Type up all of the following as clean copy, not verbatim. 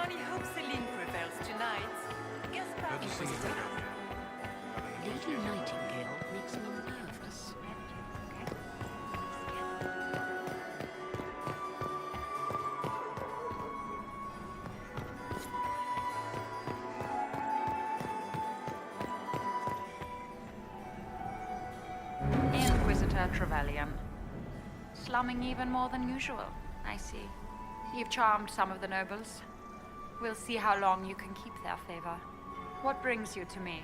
only hope Celine prevails tonight. Gaspard Good to see you. Lady Nightingale makes me nervous. Inquisitor Trevelyan. Slumming even more than usual, I see. You've charmed some of the nobles. We'll see how long you can keep their favor. What brings you to me?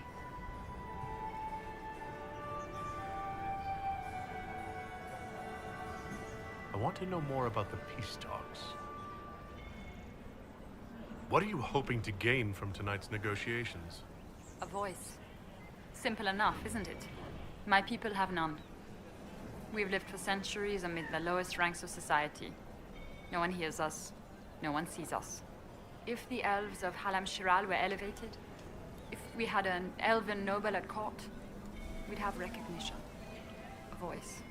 I want to know more about the peace talks. What are you hoping to gain from tonight's negotiations? A voice. Simple enough, isn't it? My people have none. We've lived for centuries amid the lowest ranks of society. No one hears us. No one sees us. If the elves of Halam Shiral were elevated, if we had an elven noble at court, we'd have recognition. A voice.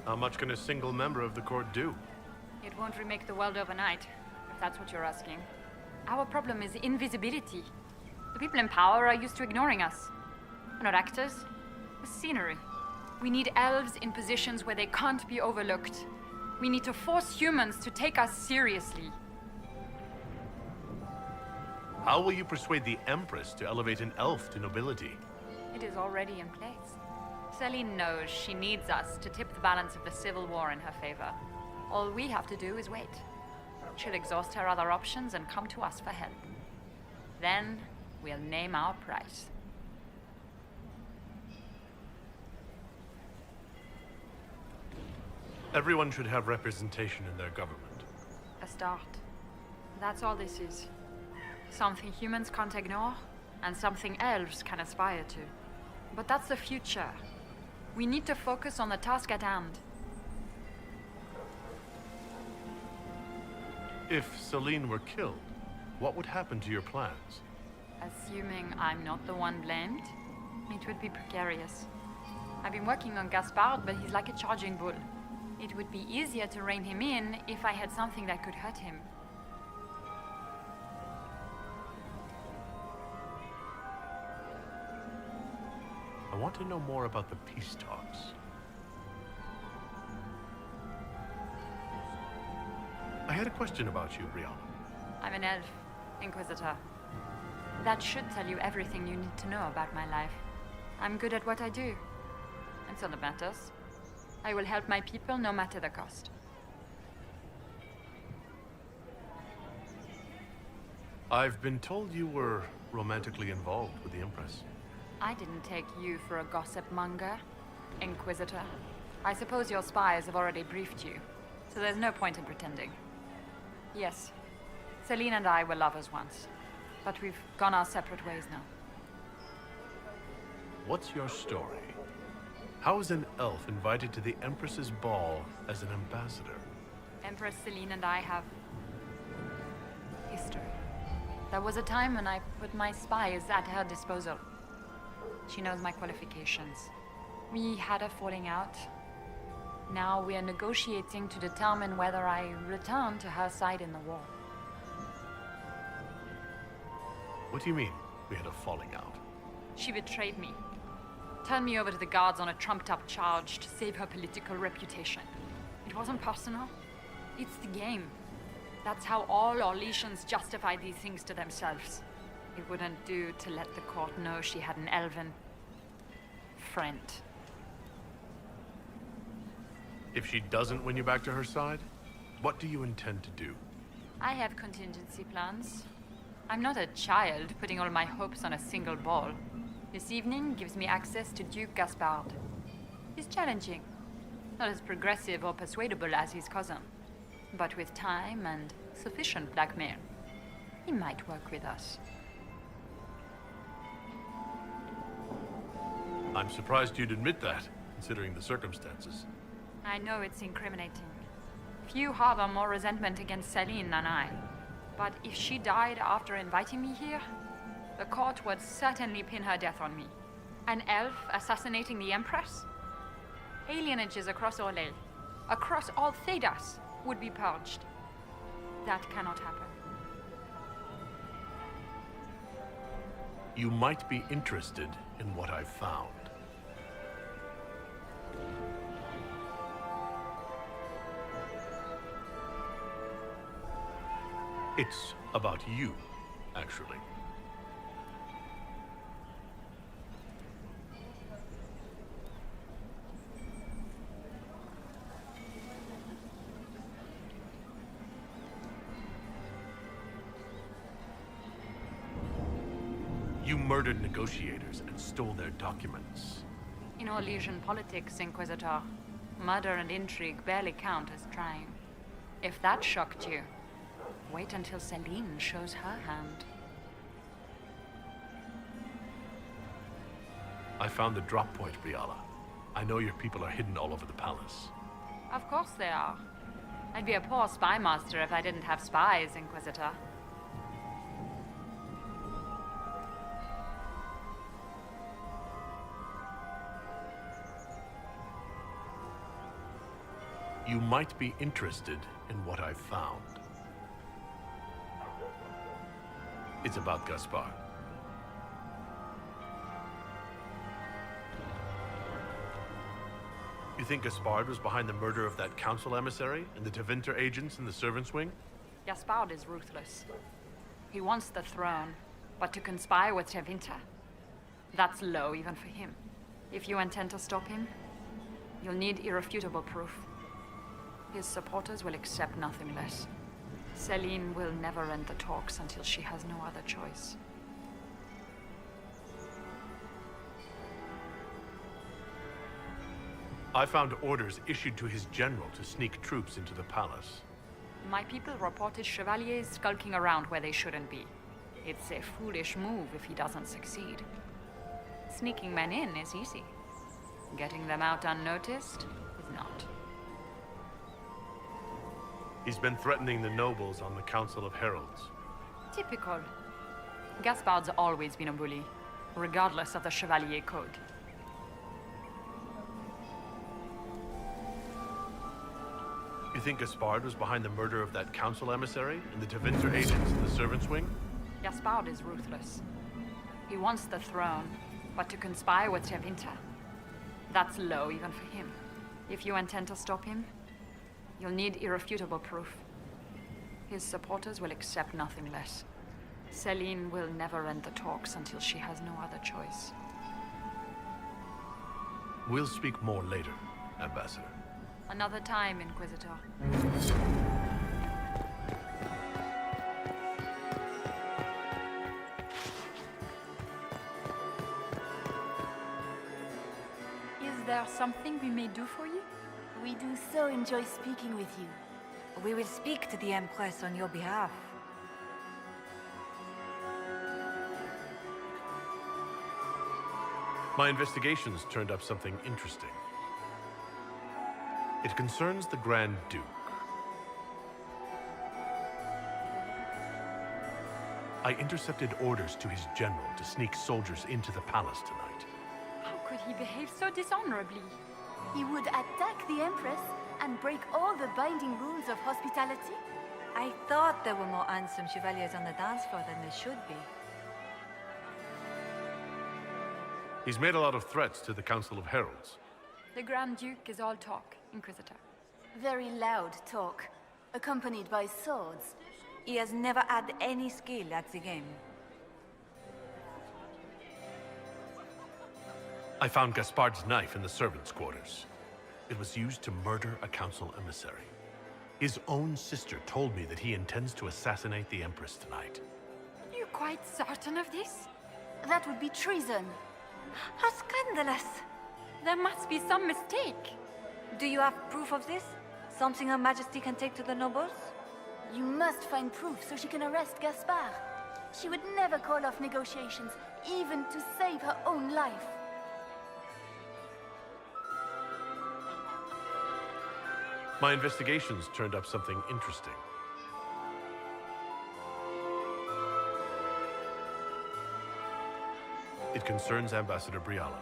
How much can a single member of the court do? It won't remake the world overnight, if that's what you're asking. Our problem is invisibility. The people in power are used to ignoring us. We're not actors. We're scenery. We need elves in positions where they can't be overlooked. We need to force humans to take us seriously. How will you persuade the Empress to elevate an elf to nobility? It is already in place. Celine knows she needs us to tip the balance of the civil war in her favor. All we have to do is wait. She'll exhaust her other options and come to us for help. Then we'll name our price. Everyone should have representation in their government. A start. That's all this is. Something humans can't ignore, and something elves can aspire to. But that's the future. We need to focus on the task at hand. If Celine were killed, what would happen to your plans? Assuming I'm not the one blamed, it would be precarious. I've been working on Gaspard, but he's like a charging bull. It would be easier to rein him in if I had something that could hurt him. I want to know more about the peace talks. I had a question about you, Brianna. I'm an elf, Inquisitor. That should tell you everything you need to know about my life. I'm good at what I do. That's all that matters. I will help my people no matter the cost. I've been told you were romantically involved with the Empress. I didn't take you for a gossip monger, Inquisitor. I suppose your spies have already briefed you, so there's no point in pretending. Yes, Celine and I were lovers once, but we've gone our separate ways now. What's your story? How is an elf invited to the Empress's ball as an ambassador? Empress Celine and I have history. There was a time when I put my spies at her disposal. She knows my qualifications. We had a falling out. Now we are negotiating to determine whether I return to her side in the war. What do you mean, we had a falling out? She betrayed me. Turned me over to the guards on a trumped-up charge to save her political reputation. It wasn't personal. It's the game. That's how all Orlesians justify these things to themselves. It wouldn't do to let the court know she had an elven friend. If she doesn't win you back to her side, what do you intend to do? I have contingency plans. I'm not a child putting all my hopes on a single ball. This evening gives me access to Duke Gaspard. He's challenging. Not as progressive or persuadable as his cousin. But with time and sufficient blackmail, he might work with us. I'm surprised you'd admit that, considering the circumstances. I know it's incriminating. Few harbor more resentment against Celine than I. But if she died after inviting me here, the court would certainly pin her death on me. An elf assassinating the Empress? Alienages across Orlais, across all Thedas, would be purged. That cannot happen. You might be interested in what I've found. It's about you, actually. You murdered negotiators and stole their documents. In Orlesian politics, Inquisitor, murder and intrigue barely count as crime. If that shocked you, wait until Celine shows her hand. I found the drop point, Briala. I know your people are hidden all over the palace. Of course they are. I'd be a poor spy master if I didn't have spies, Inquisitor. You might be interested in what I've found. It's about Gaspard. You think Gaspard was behind the murder of that council emissary and the Tevinter agents in the servants' wing? Gaspard is ruthless. He wants the throne, but to conspire with Tevinter, that's low even for him. If you intend to stop him, you'll need irrefutable proof. His supporters will accept nothing less. Celine will never end the talks until she has no other choice. I found orders issued to his general to sneak troops into the palace. My people reported chevaliers skulking around where they shouldn't be. It's a foolish move if he doesn't succeed. Sneaking men in is easy. Getting them out unnoticed is not. He's been threatening the nobles on the Council of Heralds. Typical. Gaspard's always been a bully, regardless of the Chevalier Code. You think Gaspard was behind the murder of that council emissary and the Tevinter agents in the servants' wing? Gaspard is ruthless. He wants the throne, but to conspire with Tevinter, that's low even for him. If you intend to stop him, you'll need irrefutable proof. His supporters will accept nothing less. Celine will never end the talks until she has no other choice. We'll speak more later, Ambassador. Another time, Inquisitor. Is there something we may do for you? We do so enjoy speaking with you. We will speak to the Empress on your behalf. My investigations turned up something interesting. It concerns the Grand Duke. I intercepted orders to his general to sneak soldiers into the palace tonight. How could he behave so dishonorably? He would attack the Empress and break all the binding rules of hospitality. I thought there were more handsome chevaliers on the dance floor than there should be. He's made a lot of threats to the Council of Heralds. The Grand Duke is all talk, Inquisitor. Very loud talk, accompanied by swords. He has never had any skill at the game. I found Gaspard's knife in the servants' quarters. It was used to murder a council emissary. His own sister told me that he intends to assassinate the Empress tonight. You quite certain of this? That would be treason. How scandalous! There must be some mistake. Do you have proof of this? Something Her Majesty can take to the nobles? You must find proof so she can arrest Gaspard. She would never call off negotiations, even to save her own life. My investigations turned up something interesting. It concerns Ambassador Briala.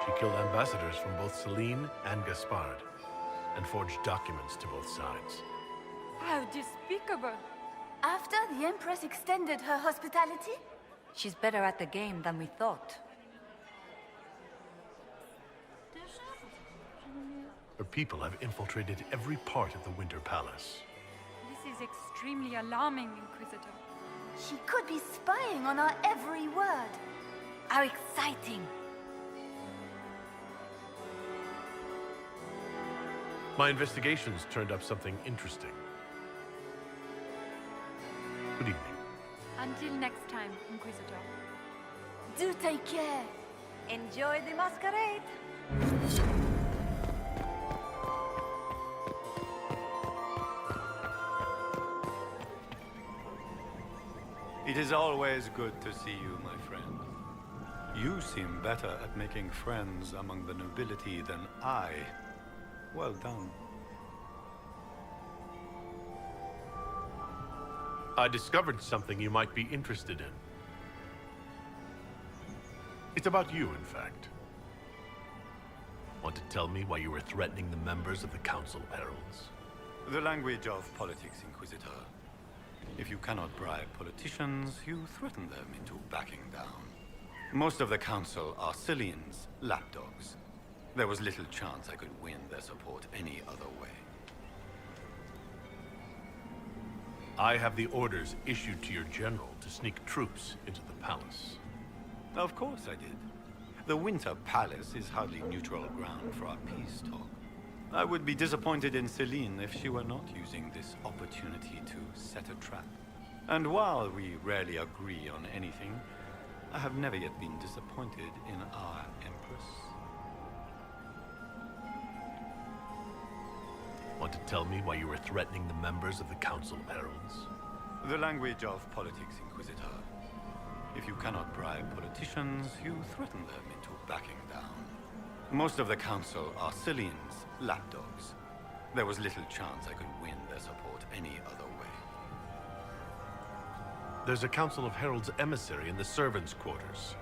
She killed ambassadors from both Celine and Gaspard, and forged documents to both sides. How despicable! After the Empress extended her hospitality? She's better at the game than we thought. Her people have infiltrated every part of the Winter Palace. This is extremely alarming, Inquisitor. She could be spying on our every word. How exciting! My investigations turned up something interesting. Good evening. Until next time, Inquisitor. Do take care. Enjoy the masquerade! It is always good to see you, my friend. You seem better at making friends among the nobility than I. Well done. I discovered something you might be interested in. It's about you, in fact. Want to tell me why you were threatening the members of the Council of Heralds? The language of politics, Inquisitor. If you cannot bribe politicians, you threaten them into backing down. Most of the Council are Cillians, lapdogs. There was little chance I could win their support any other way. I have the orders issued to your general to sneak troops into the palace. Of course I did. The Winter Palace is hardly neutral ground for our peace talk. I would be disappointed in Celine if she were not using this opportunity to set a trap. And while we rarely agree on anything, I have never yet been disappointed in our Empress. Want to tell me why you were threatening the members of the Council of Heralds? The language of politics, Inquisitor. If you cannot bribe politicians, you threaten them into backing down. Most of the Council are Cillians, lapdogs. There was little chance I could win their support any other way. There's a Council of Heralds emissary in the servants' quarters.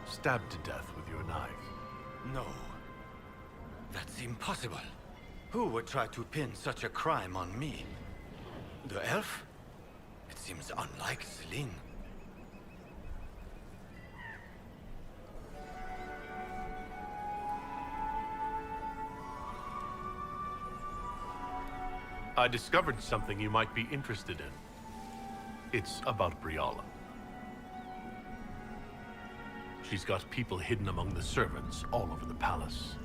Stabbed to death with your knife. No. That's impossible. Who would try to pin such a crime on me? The elf? It seems unlike Celine. I discovered something you might be interested in. It's about Briala. She's got people hidden among the servants all over the palace.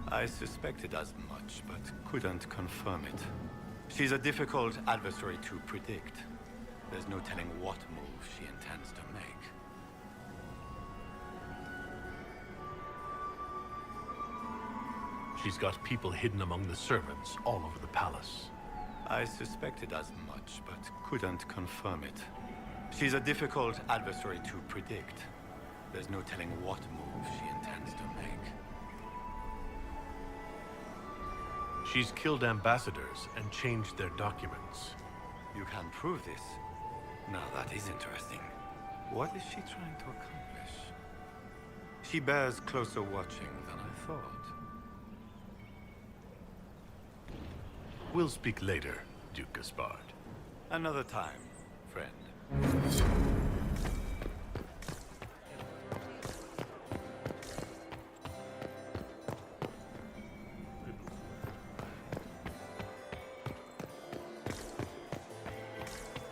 I suspected as much, but couldn't confirm it. She's a difficult adversary to predict. There's no telling what move she intends to make. She's got people hidden among the servants all over the palace. I suspected as much, but couldn't confirm it. She's a difficult adversary to predict. There's no telling what move she intends to make. She's killed ambassadors and changed their documents. You can prove this? Now that is interesting. What is she trying to accomplish? She bears closer watching than I thought. We'll speak later, Duke Gaspard. Another time, friend.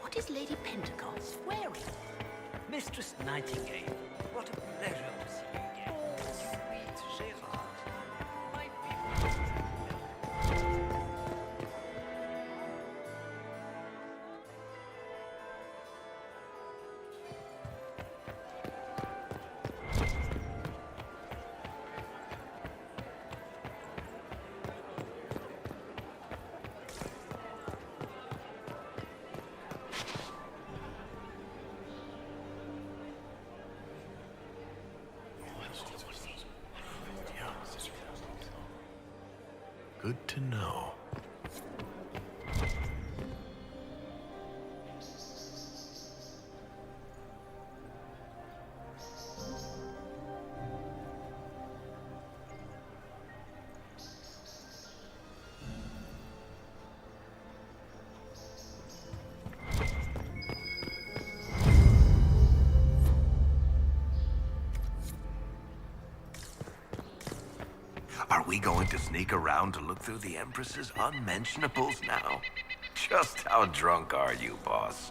What is Lady Pentecost wearing? Mistress Nightingale, what a pleasure to see you again. Sweet Gerard, my people. Good to know. Are we going to sneak around to look through the Empress's unmentionables now? Just how drunk are you, boss?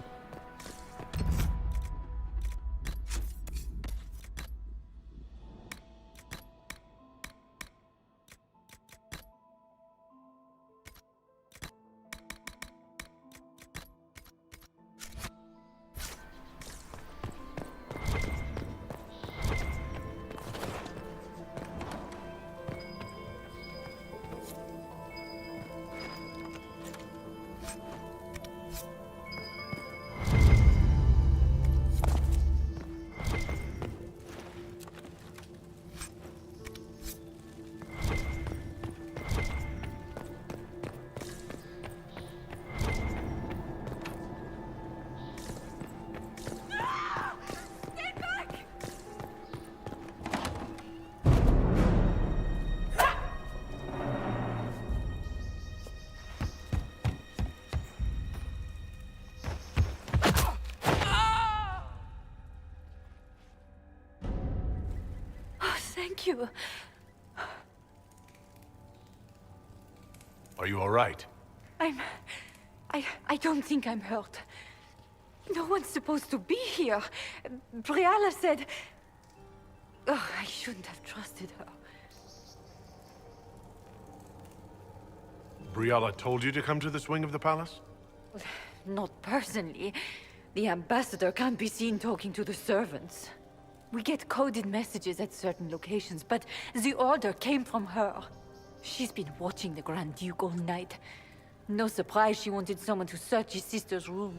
Thank you. Are you all right? I don't think I'm hurt. No one's supposed to be here. Briala said... Oh, I shouldn't have trusted her. Briala told you to come to this wing of the palace? Not personally. The ambassador can't be seen talking to the servants. We get coded messages at certain locations, but the order came from her. She's been watching the Grand Duke all night. No surprise she wanted someone to search his sister's room.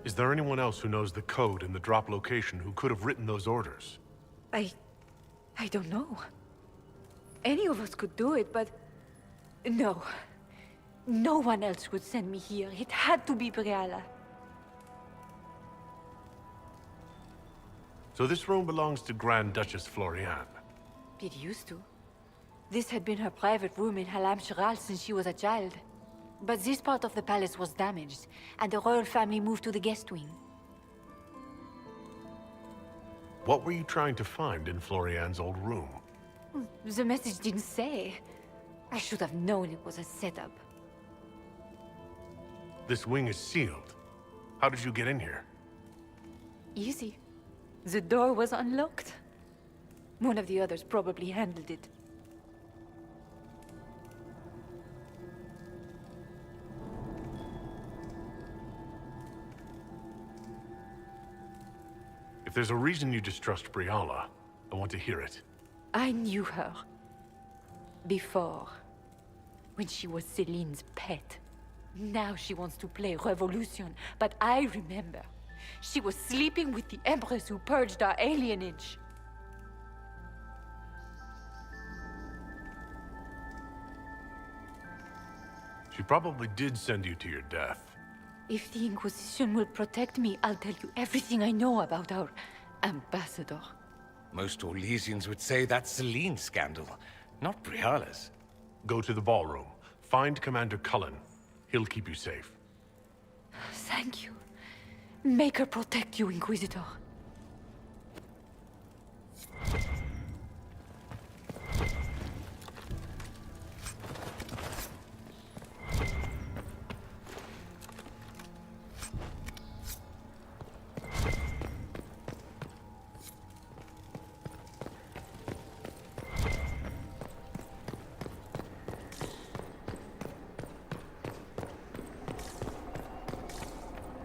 Is there anyone else who knows the code and the drop location who could have written those orders? I don't know. Any of us could do it, but... No. No one else would send me here. It had to be Briala. So this room belongs to Grand Duchess Floriane. It used to. This had been her private room in Halam Shiral since she was a child. But this part of the palace was damaged, and the royal family moved to the guest wing. What were you trying to find in Floriane's old room? The message didn't say. I should have known it was a setup. This wing is sealed. How did you get in here? Easy. The door was unlocked. One of the others probably handled it. If there's a reason you distrust Briala, I want to hear it. I knew her. Before. When she was Celine's pet. Now she wants to play revolution, but I remember. She was sleeping with the Empress who purged our alienage. She probably did send you to your death. If the Inquisition will protect me, I'll tell you everything I know about our ambassador. Most Orlesians would say that's Celine's scandal, not Briala's. Go to the ballroom. Find Commander Cullen. He'll keep you safe. Thank you. Make her protect you, Inquisitor.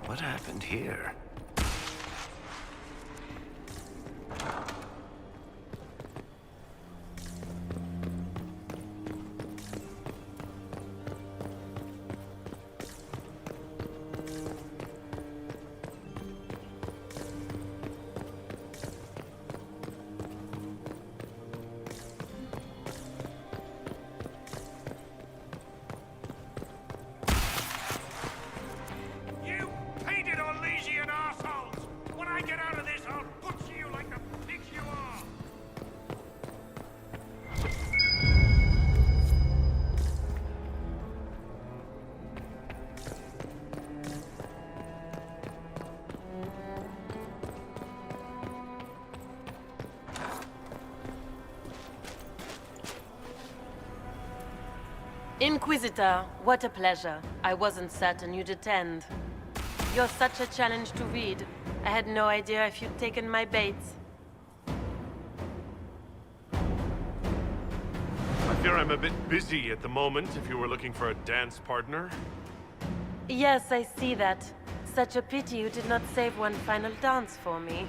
What happened here? You painted Orlesian Inquisitor, what a pleasure. I wasn't certain you'd attend. You're such a challenge to read. I had no idea if you'd taken my bait. I fear I'm a bit busy at the moment if you were looking for a dance partner. Yes, I see that. Such a pity you did not save one final dance for me.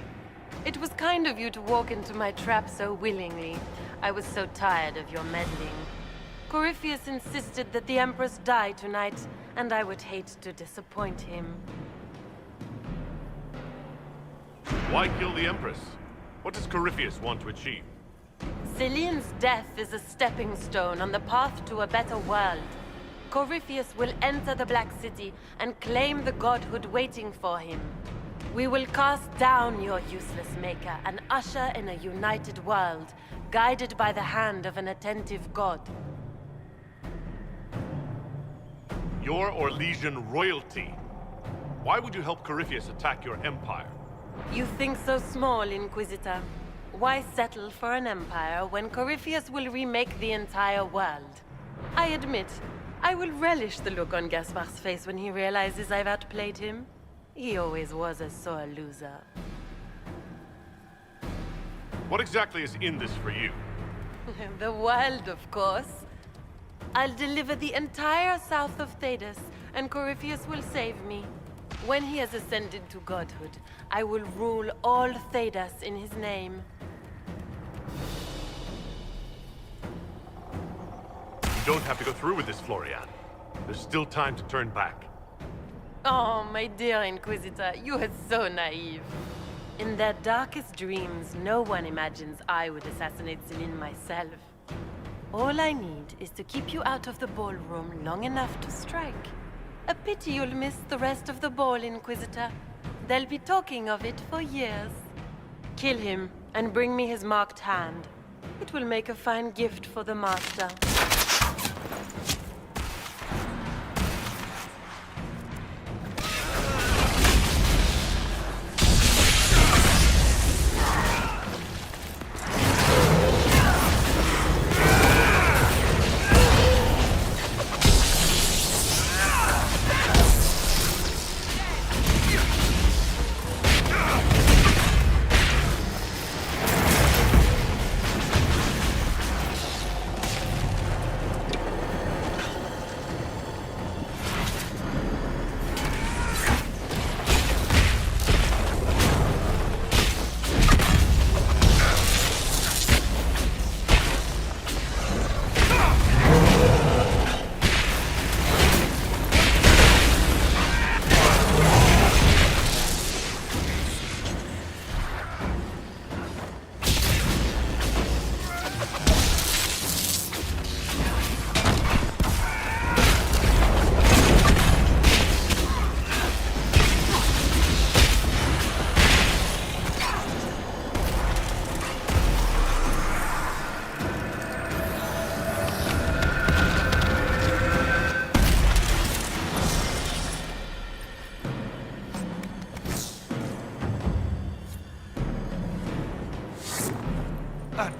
It was kind of you to walk into my trap so willingly. I was so tired of your meddling. Corypheus insisted that the Empress die tonight, and I would hate to disappoint him. Why kill the Empress? What does Corypheus want to achieve? Celine's death is a stepping stone on the path to a better world. Corypheus will enter the Black City and claim the godhood waiting for him. We will cast down your useless maker and usher in a united world, guided by the hand of an attentive god. Your Orlesian royalty. Why would you help Corypheus attack your empire? You think so small, Inquisitor. Why settle for an empire when Corypheus will remake the entire world? I admit, I will relish the look on Gaspard's face when he realizes I've outplayed him. He always was a sore loser. What exactly is in this for you? The world, of course. I'll deliver the entire south of Thedas, and Corypheus will save me. When he has ascended to godhood, I will rule all Thedas in his name. You don't have to go through with this, Florian. There's still time to turn back. Oh, my dear Inquisitor, you are so naive. In their darkest dreams, no one imagines I would assassinate Celine myself. All I need is to keep you out of the ballroom long enough to strike. A pity you'll miss the rest of the ball, Inquisitor. They'll be talking of it for years. Kill him and bring me his marked hand. It will make a fine gift for the Master.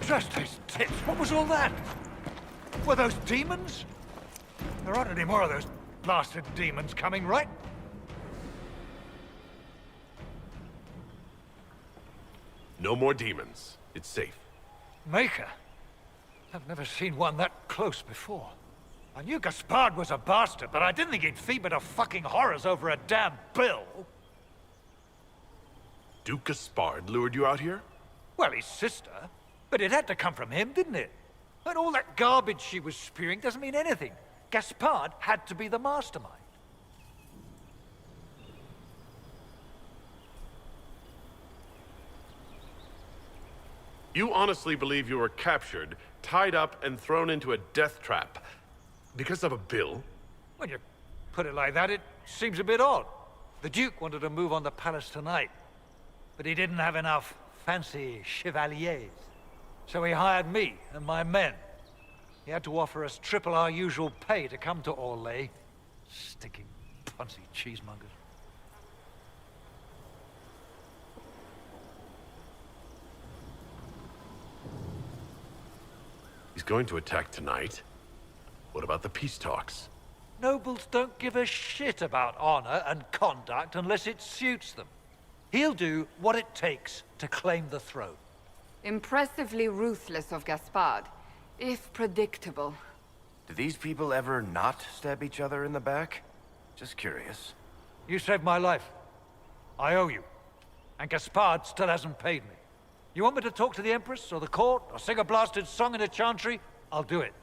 Just his tits. What was all that? Were those demons? There aren't any more of those blasted demons coming, right? No more demons. It's safe. Maker? I've never seen one that close before. I knew Gaspard was a bastard, but I didn't think he'd feed me to fucking horrors over a damn bill. Duke Gaspard lured you out here? Well, his sister. But it had to come from him, didn't it? And all that garbage she was spewing doesn't mean anything. Gaspard had to be the mastermind. You honestly believe you were captured, tied up, and thrown into a death trap because of a bill? When you put it like that, it seems a bit odd. The Duke wanted to move on the palace tonight, but he didn't have enough fancy chevaliers. So he hired me and my men. He had to offer us triple our usual pay to come to Orlais. Stinking, punsy cheesemongers. He's going to attack tonight? What about the peace talks? Nobles don't give a shit about honor and conduct unless it suits them. He'll do what it takes to claim the throne. Impressively ruthless of Gaspard, if predictable. Do these people ever not stab each other in the back? Just curious. You saved my life. I owe you. And Gaspard still hasn't paid me. You want me to talk to the Empress, or the court, or sing a blasted song in a chantry? I'll do it.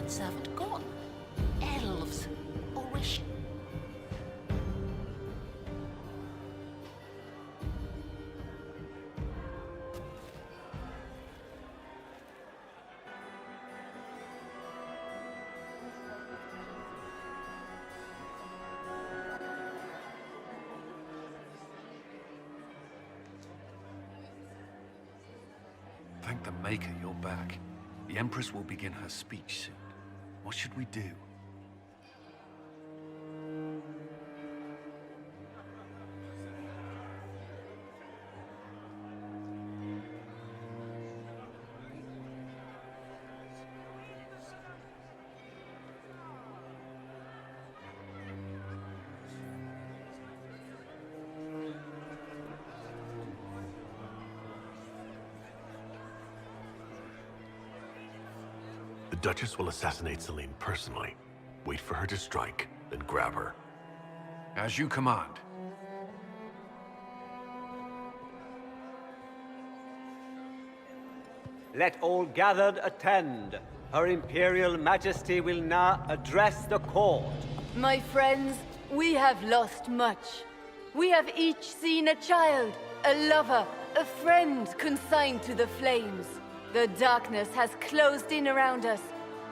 servant gone? Elves, or is she? Thank the Maker you're back. The Empress will begin her speech soon. What should we do? The Duchess will assassinate Celine personally. Wait for her to strike, then grab her. As you command. Let all gathered attend. Her Imperial Majesty will now address the court. My friends, we have lost much. We have each seen a child, a lover, a friend consigned to the flames. The darkness has closed in around us,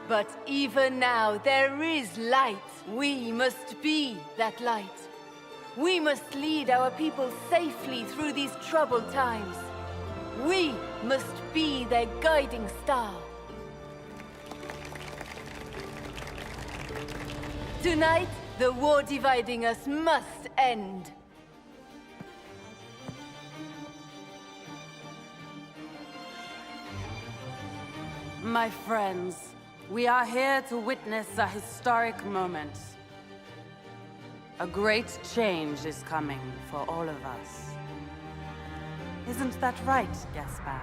but even now there is light. We must be that light. We must lead our people safely through these troubled times. We must be their guiding star. Tonight, the war dividing us must end. My friends, we are here to witness a historic moment. A great change is coming for all of us. Isn't that right, Gaspard?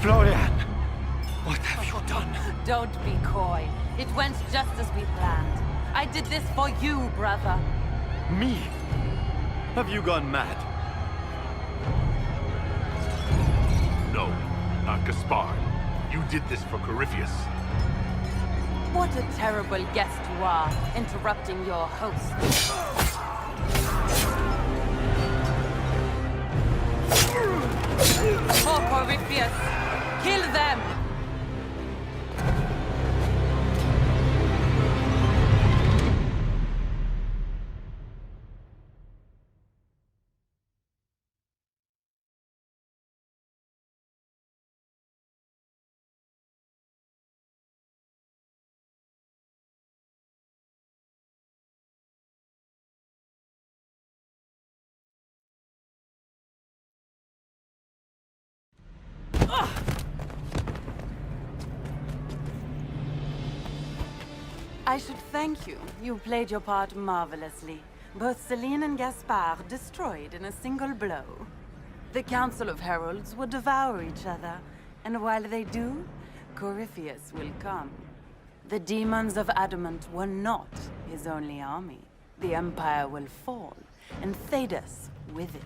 Florian! What have you done? Don't be coy. It went just as we planned. I did this for you, brother. Me? Have you gone mad? No, not Gaspard. You did this for Corypheus. What a terrible guest you are, interrupting your host. For Corypheus! Kill them! I should thank you. You played your part marvelously. Both Celine and Gaspard destroyed in a single blow. The Council of Heralds will devour each other, and while they do, Corypheus will come. The demons of Adamant were not his only army. The Empire will fall, and Thedas with it.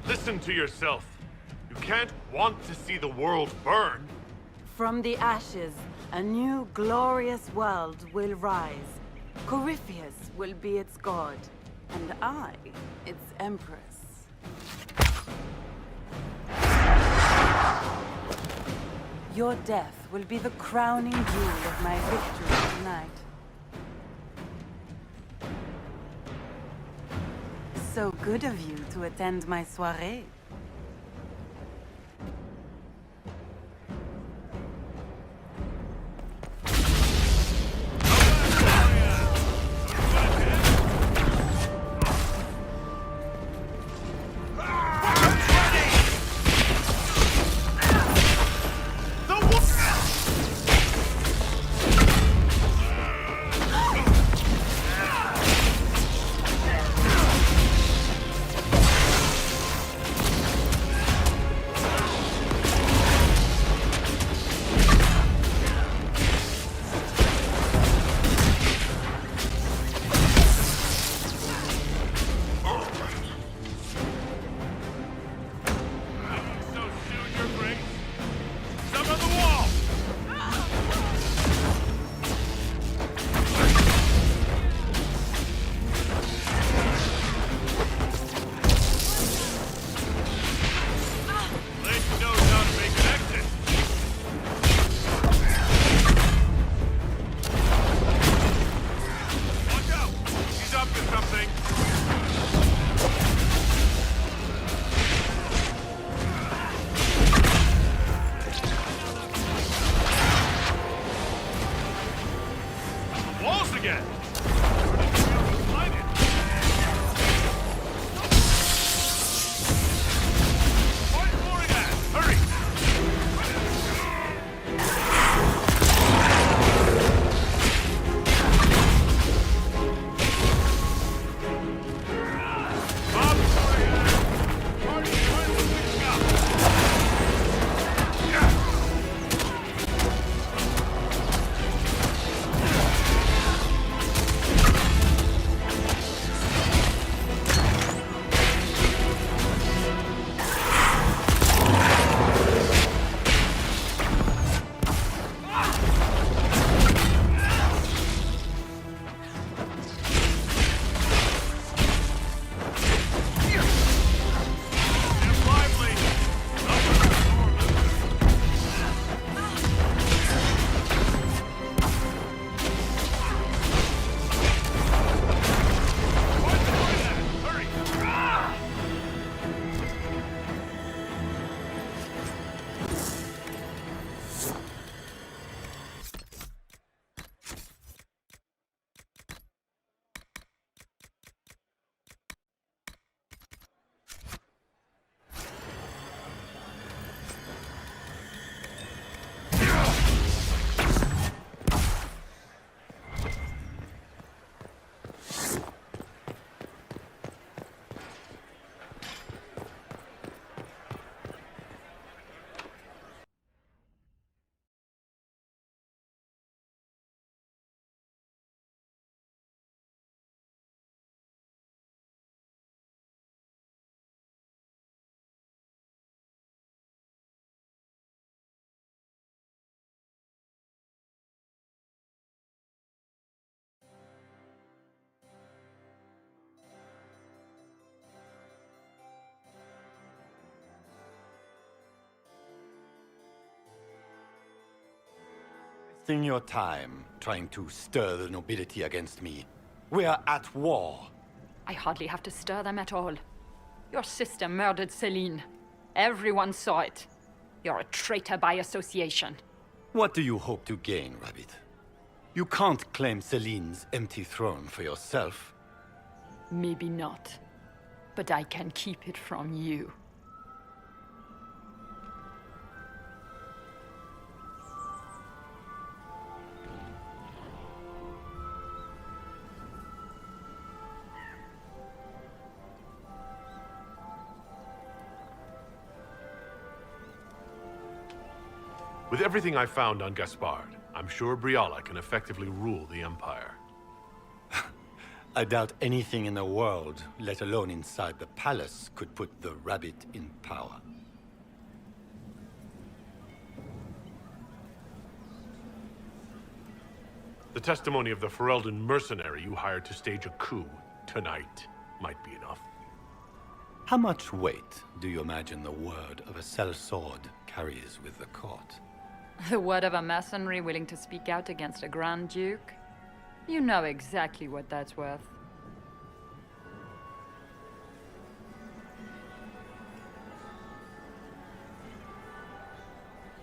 Listen to yourself. You can't want to see the world burn. From the ashes, a new glorious world will rise. Corypheus will be its god, and I, its empress. Your death will be the crowning jewel of my victory tonight. So good of you to attend my soirée. wasting your time trying to stir the nobility against me. We are at war. I hardly have to stir them at all. Your sister murdered Celine. Everyone saw it. You're a traitor by association. What do you hope to gain, Rabbit? You can't claim Celine's empty throne for yourself. Maybe not. But I can keep it from you. With everything I found on Gaspard, I'm sure Briala can effectively rule the Empire. I doubt anything in the world, let alone inside the palace, could put the Rabbit in power. The testimony of the Ferelden mercenary you hired to stage a coup tonight might be enough. How much weight do you imagine the word of a sellsword carries with the court? The word of a mercenary willing to speak out against a Grand Duke? You know exactly what that's worth.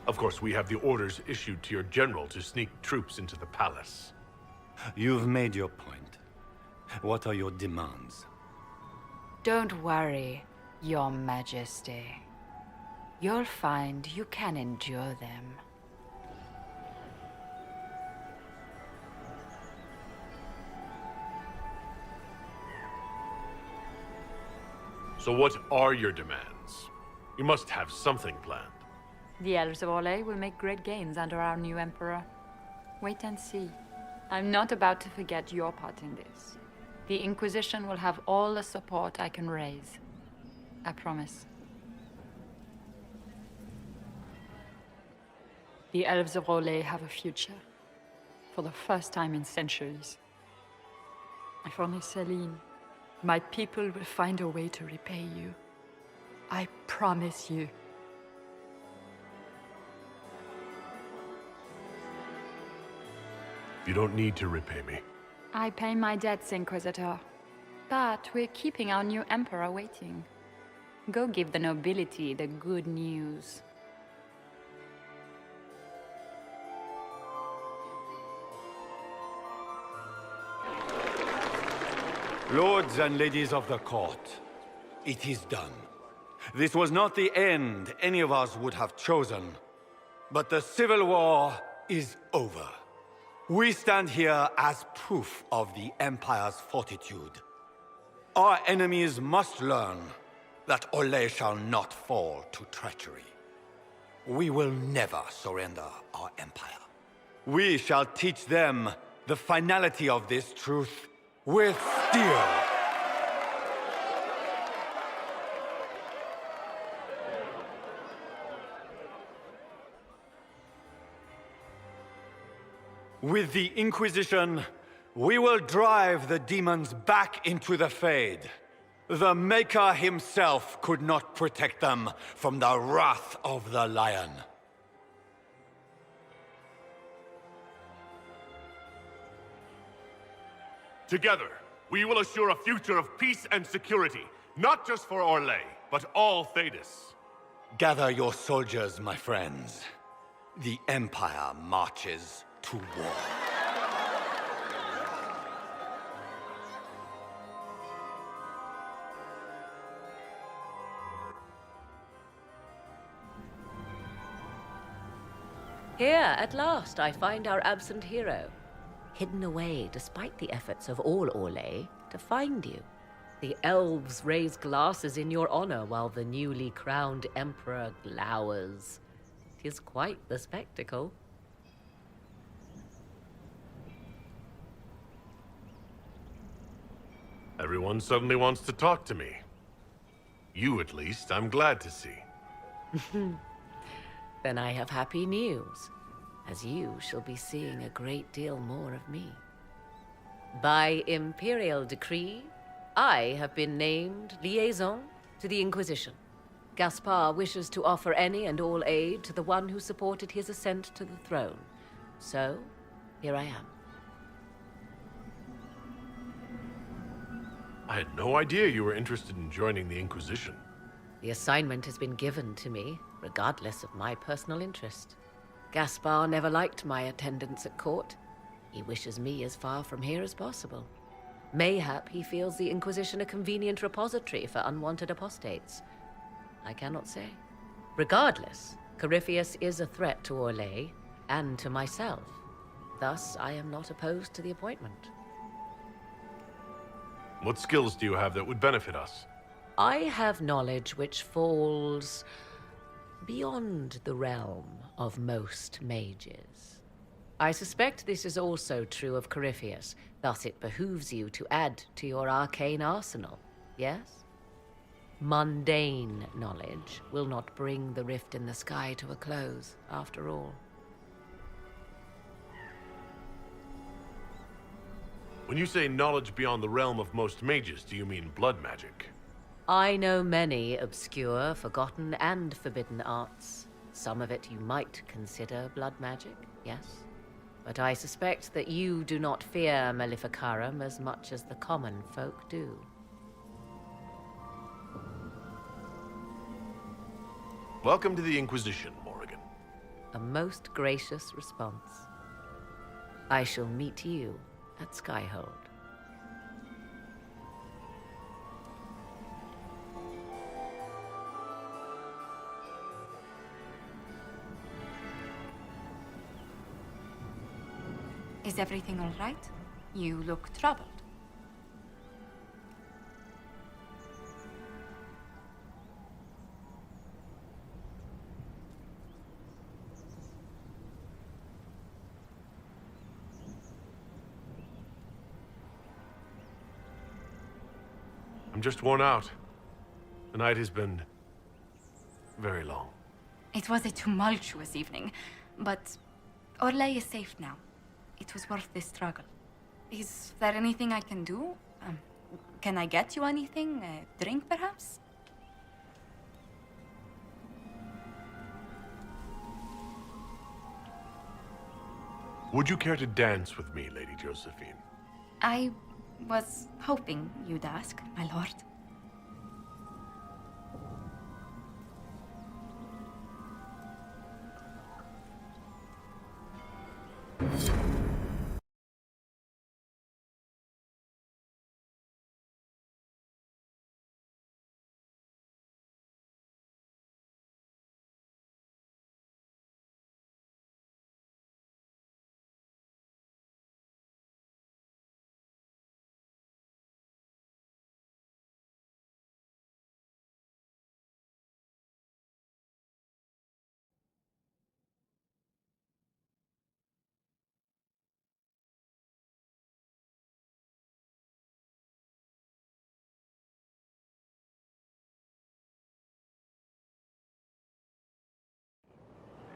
Of course, we have the orders issued to your general to sneak troops into the palace. You've made your point. What are your demands? Don't worry, Your Majesty. You'll find you can endure them. So what are your demands? You must have something planned. The Elves of Orlais will make great gains under our new Emperor. Wait and see. I'm not about to forget your part in this. The Inquisition will have all the support I can raise. I promise. The Elves of Orlais have a future. For the first time in centuries. If only Celine, my people will find a way to repay you. I promise you. You don't need to repay me. I pay my debts, Inquisitor. But we're keeping our new Emperor waiting. Go give the nobility the good news. Lords and ladies of the court, it is done. This was not the end any of us would have chosen. But the civil war is over. We stand here as proof of the Empire's fortitude. Our enemies must learn that Orlais shall not fall to treachery. We will never surrender our empire. We shall teach them the finality of this truth with steel. With the Inquisition, we will drive the demons back into the Fade. The Maker himself could not protect them from the wrath of the Lion. Together, we will assure a future of peace and security, not just for Orlais, but all Thedas. Gather your soldiers, my friends. The Empire marches to war. Here, at last, I find our absent hero. Hidden away, despite the efforts of all Orlais, to find you. The elves raise glasses in your honor while the newly crowned emperor glowers. 'Tis quite the spectacle. Everyone suddenly wants to talk to me. You, at least, I'm glad to see. Then I have happy news, as you shall be seeing a great deal more of me. By imperial decree, I have been named liaison to the Inquisition. Gaspard wishes to offer any and all aid to the one who supported his ascent to the throne. So, here I am. I had no idea you were interested in joining the Inquisition. The assignment has been given to me, regardless of my personal interest. Gaspar never liked my attendance at court. He wishes me as far from here as possible. Mayhap he feels the Inquisition a convenient repository for unwanted apostates. I cannot say. Regardless, Corypheus is a threat to Orlais and to myself. Thus, I am not opposed to the appointment. What skills do you have that would benefit us? I have knowledge which falls beyond the realm of most mages. I suspect this is also true of Corypheus, thus it behooves you to add to your arcane arsenal, yes? Mundane knowledge will not bring the rift in the sky to a close, after all. When you say knowledge beyond the realm of most mages, do you mean blood magic? I know many obscure, forgotten, and forbidden arts. Some of it you might consider blood magic, yes? But I suspect that you do not fear Maleficarum as much as the common folk do. Welcome to the Inquisition, Morrigan. A most gracious response. I shall meet you at Skyhold. Is everything all right? You look troubled. I'm just worn out. The night has been very long. It was a tumultuous evening, but Orlais is safe now. It was worth the struggle. Is there anything I can do? Can I get you anything? A drink, perhaps? Would you care to dance with me, Lady Josephine? I was hoping you'd ask, my lord.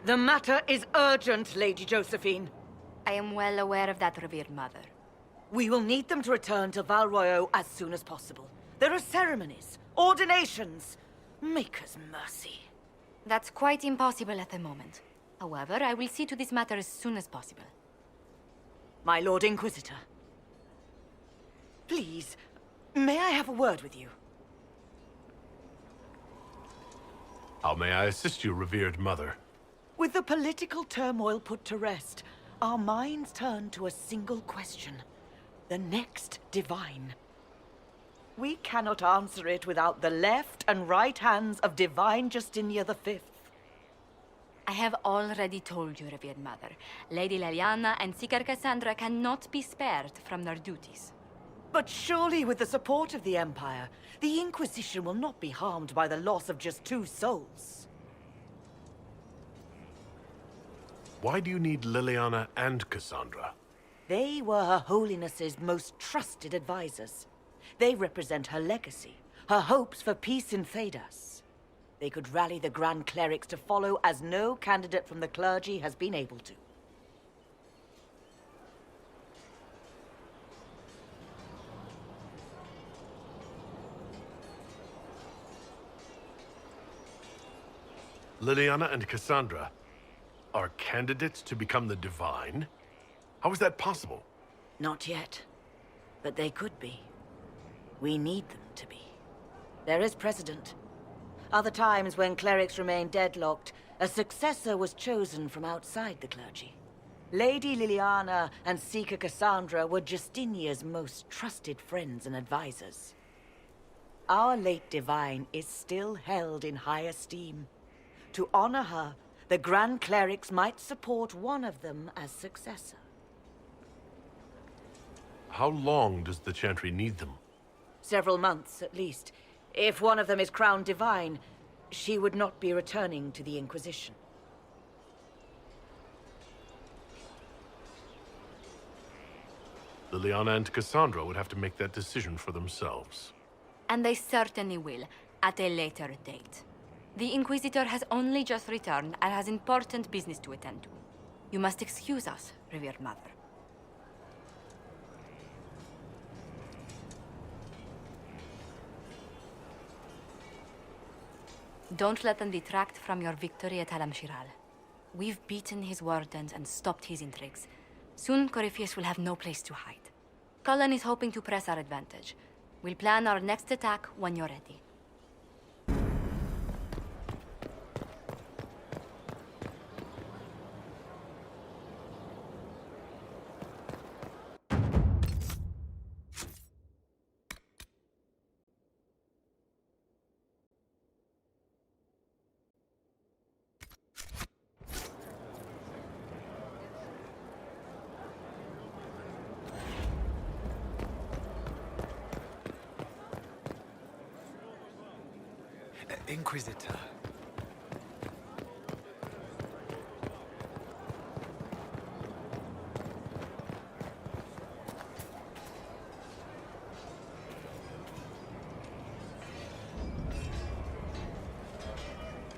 The matter is urgent, Lady Josephine. I am well aware of that, revered mother. We will need them to return to Val Royeaux as soon as possible. There are ceremonies, ordinations. Maker's mercy. That's quite impossible at the moment. However, I will see to this matter as soon as possible. My Lord Inquisitor. Please, may I have a word with you? How may I assist you, revered mother? With the political turmoil put to rest, our minds turn to a single question. The next divine. We cannot answer it without the left and right hands of Divine Justinia V. I have already told you, revered mother. Lady Leliana and Seeker Cassandra cannot be spared from their duties. But surely with the support of the Empire, the Inquisition will not be harmed by the loss of just 2 souls. Why do you need Liliana and Cassandra? They were Her Holiness's most trusted advisors. They represent her legacy, her hopes for peace in Thedas. They could rally the Grand Clerics to follow as no candidate from the clergy has been able to. Liliana and Cassandra? are candidates to become the Divine? How is that possible? Not yet. But they could be. We need them to be. There is precedent. Other times when clerics remain deadlocked, a successor was chosen from outside the clergy. Lady Liliana and Seeker Cassandra were Justinia's most trusted friends and advisors. Our late Divine is still held in high esteem. To honor her, the Grand Clerics might support one of them as successor. How long does the Chantry need them? Several months, at least. If one of them is crowned Divine, she would not be returning to the Inquisition. Liliana and Cassandra would have to make that decision for themselves. And they certainly will, at a later date. The Inquisitor has only just returned and has important business to attend to. You must excuse us, revered Mother. Don't let them detract from your victory at Alam-Shiral. We've beaten his wardens and stopped his intrigues. Soon, Corypheus will have no place to hide. Cullen is hoping to press our advantage. We'll plan our next attack when you're ready. Inquisitor,